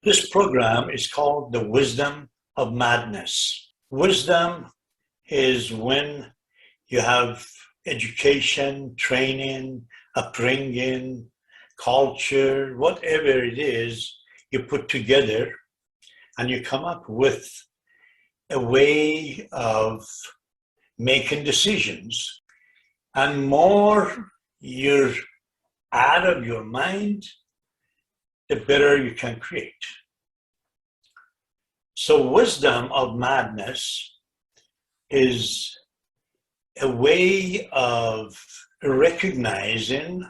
This program is called The Wisdom of Madness. Wisdom is when you have education, training, upbringing, culture, whatever it is, you put together and you come up with a way of making decisions. And more you're out of your mind, the better you can create. So wisdom of madness is a way of recognizing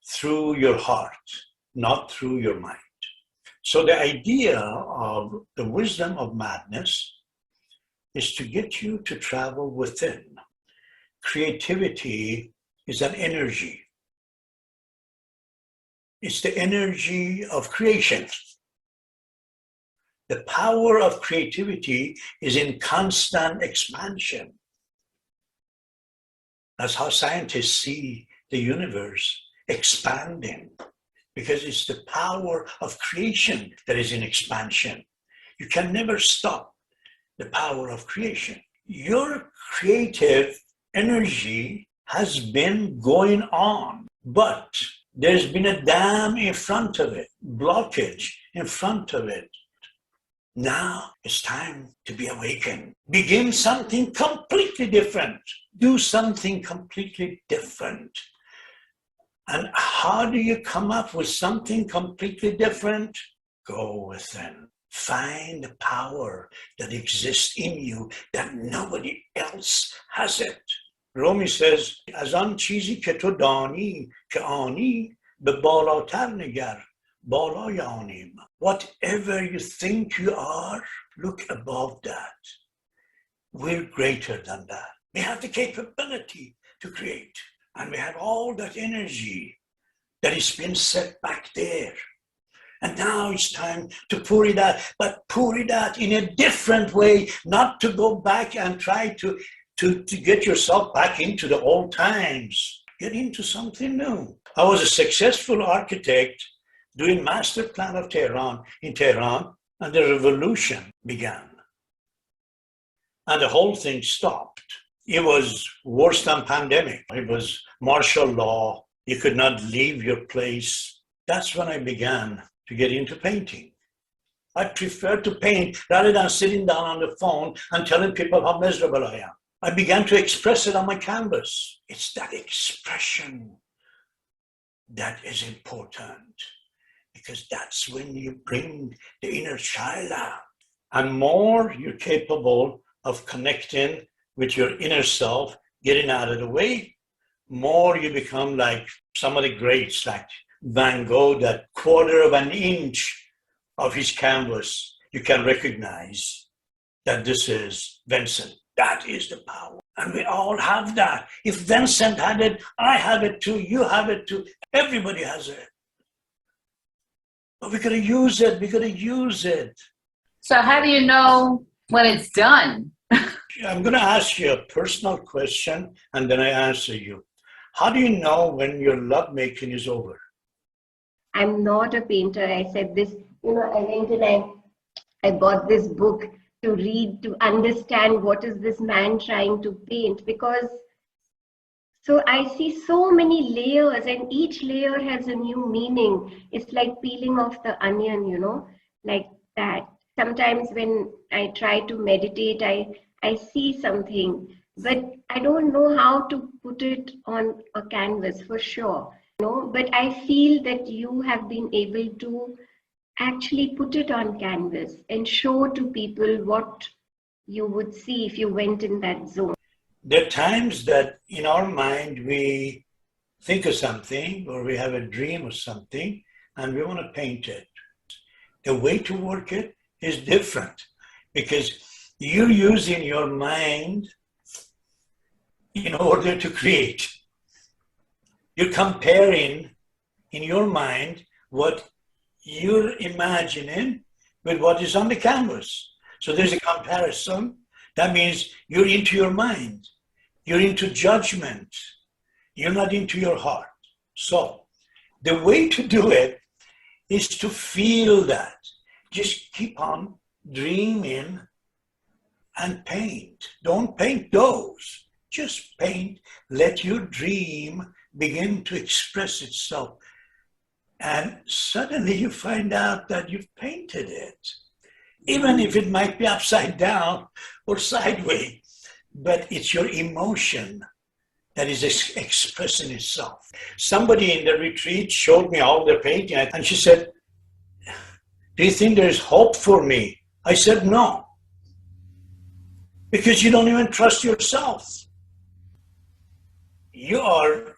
through your heart, not through your mind. So the idea of the wisdom of madness is to get you to travel within. Creativity is an energy. It's the energy of creation. The power of creativity is in constant expansion. That's how scientists see the universe expanding, because it's the power of creation that is in expansion. You can never stop the power of creation. Your creative energy has been going on, but there's been a dam in front of it, blockage in front of it. Now it's time to be awakened. Begin something completely different. Do something completely different. And how do you come up with something completely different? Go within. Find the power that exists in you that nobody else has it. Rumi says, از آن چیزی که تو دانی که آنی به بالاتر نگر بالای آنیم. Whatever you think you are, look above that. We're greater than that. We have the capability to create, and we have all that energy that has been set back there. And now it's time to pour it out, but pour it out in a different way, not to go back and try to get yourself back into the old times. Get into something new. I was a successful architect doing master plan of Tehran in Tehran, and the revolution began. And the whole thing stopped. It was worse than pandemic. It was martial law. You could not leave your place. That's when I began to get into painting. I prefer to paint rather than sitting down on the phone and telling people how miserable I am. I began to express it on my canvas. It's that expression that is important, because that's when you bring the inner child out. And more you're capable of connecting with your inner self, getting out of the way, more you become like some of the greats, like Van Gogh, that quarter of an inch of his canvas, you can recognize that this is Vincent. That is the power. And we all have that. If Vincent had it, I have it too, you have it too, everybody has it. But we gotta use it, we gotta use it. So how do you know when it's done? I'm gonna ask you a personal question and then I answer you. How do you know when your lovemaking is over? I'm not a painter. I said this, I went and I bought this book to read, to understand what is this man trying to paint, because so I see so many layers and each layer has a new meaning. It's like peeling off the onion, like that. Sometimes when I try to meditate, I see something, but I don't know how to put it on a canvas for sure. But I feel that you have been able to actually put it on canvas and show to people what you would see if you went in that zone. There are times that in our mind we think of something or we have a dream of something and we want to paint it. The way to work it is different because you're using your mind in order to create. You're comparing in your mind what you're imagining with what is on the canvas. So there's a comparison. That means you're into your mind. You're into judgment. You're not into your heart. So the way to do it is to feel that. Just keep on dreaming and paint. Don't paint those. Just paint. Let your dream begin to express itself. And suddenly you find out that you've painted it, even if it might be upside down or sideways. But it's your emotion that is expressing itself. Somebody in the retreat showed me all their painting, and she said, "Do you think there's hope for me?" I said, "No, because you don't even trust yourself. You are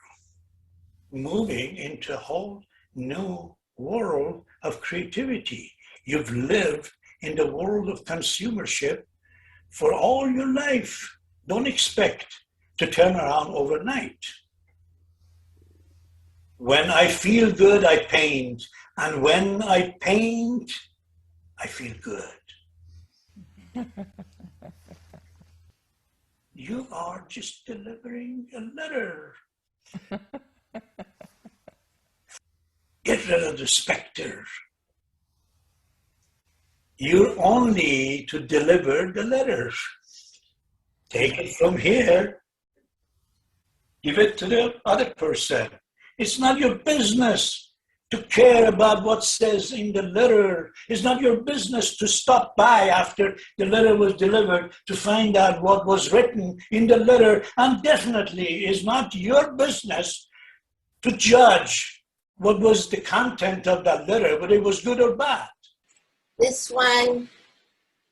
moving into a whole new world of creativity. You've lived in the world of consumership for all your life. Don't expect to turn around overnight. When I feel good, I paint. And when I paint, I feel good." You are just delivering a letter. Get rid of the specter. You're only to deliver the letter. Take it from here, give it to the other person. It's not your business to care about what says in the letter. It's not your business to stop by after the letter was delivered to find out what was written in the letter. And definitely it's not your business to judge what was the content of that letter, whether it was good or bad. This one,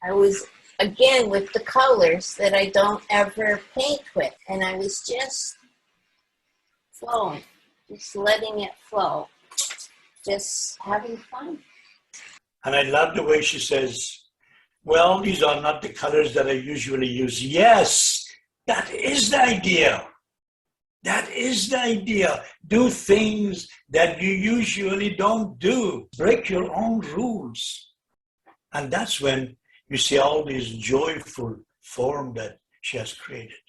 I was again with the colors that I don't ever paint with, and I was just flowing, just letting it flow, just having fun. And I love the way she says, "Well, these are not the colors that I usually use." Yes, that is the idea. That is the idea. Do things that you usually don't do. Break your own rules. And that's when you see all these joyful form that she has created.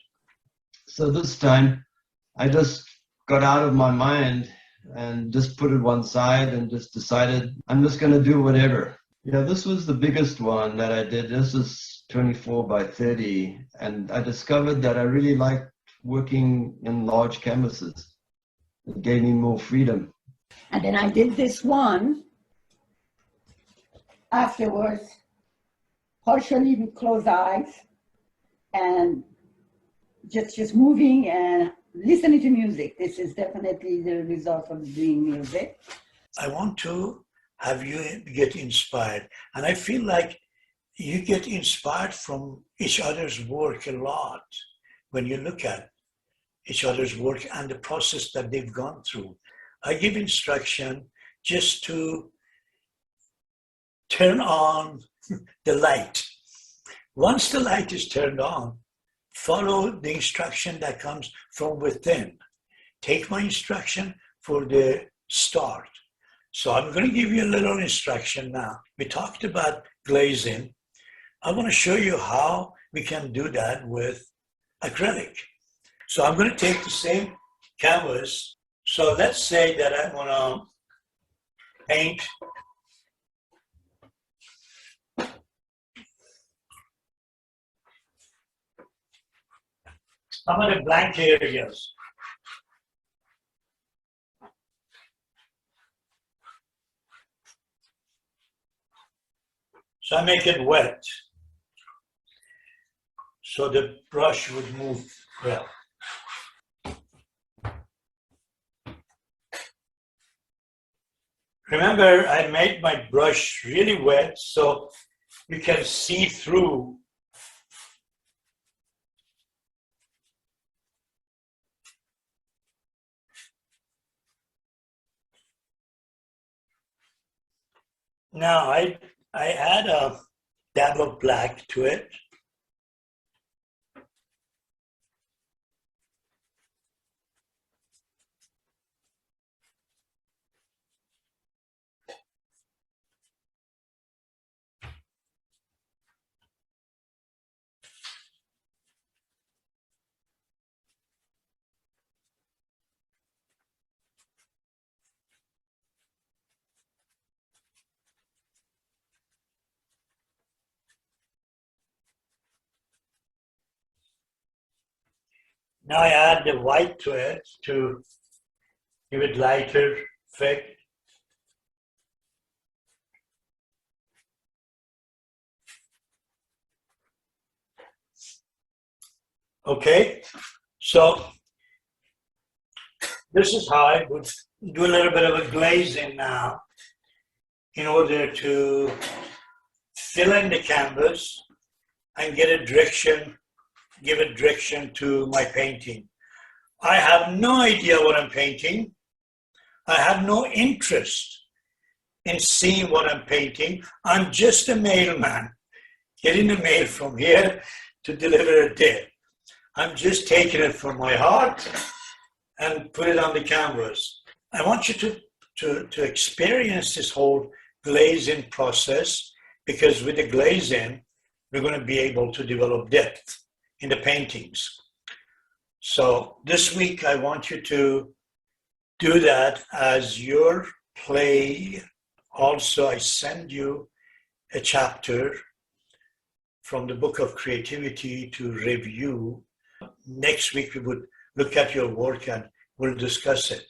So this time, I just got out of my mind and just put it one side and just decided I'm just going to do whatever. Yeah, this was the biggest one that I did. This is 24 by 30. And I discovered that I really liked working in large canvases. It gave me more freedom. And then I did this one afterwards, partially with closed eyes and just moving and listening to music. This is definitely the result of doing music. I want to have you get inspired. And I feel like you get inspired from each other's work a lot when you look at each other's work and the process that they've gone through. I give instruction just to turn on the light. Once the light is turned on, follow the instruction that comes from within. Take my instruction for the start. So I'm going to give you a little instruction now. We talked about glazing. I want to show you how we can do that with acrylic. So I'm going to take the same canvas. So let's say that I want to paint some of the blank areas. So I make it wet, so the brush would move well. Remember, I made my brush really wet so you can see through. Now I add a dab of black to it. Now I add the white to it to give it lighter effect. Okay, so this is how I would do a little bit of a glazing now in order to fill in the canvas and get a direction, give a direction to my painting. I have no idea what I'm painting. I have no interest in seeing what I'm painting. I'm just a mailman, getting the mail from here to deliver it there. I'm just taking it from my heart and put it on the canvas. I want you to experience this whole glazing process, because with the glazing, we're going to be able to develop depth in the paintings. So this week, I want you to do that as your play. Also, I send you a chapter from the Book of Creativity to review. Next week, we would look at your work and we'll discuss it.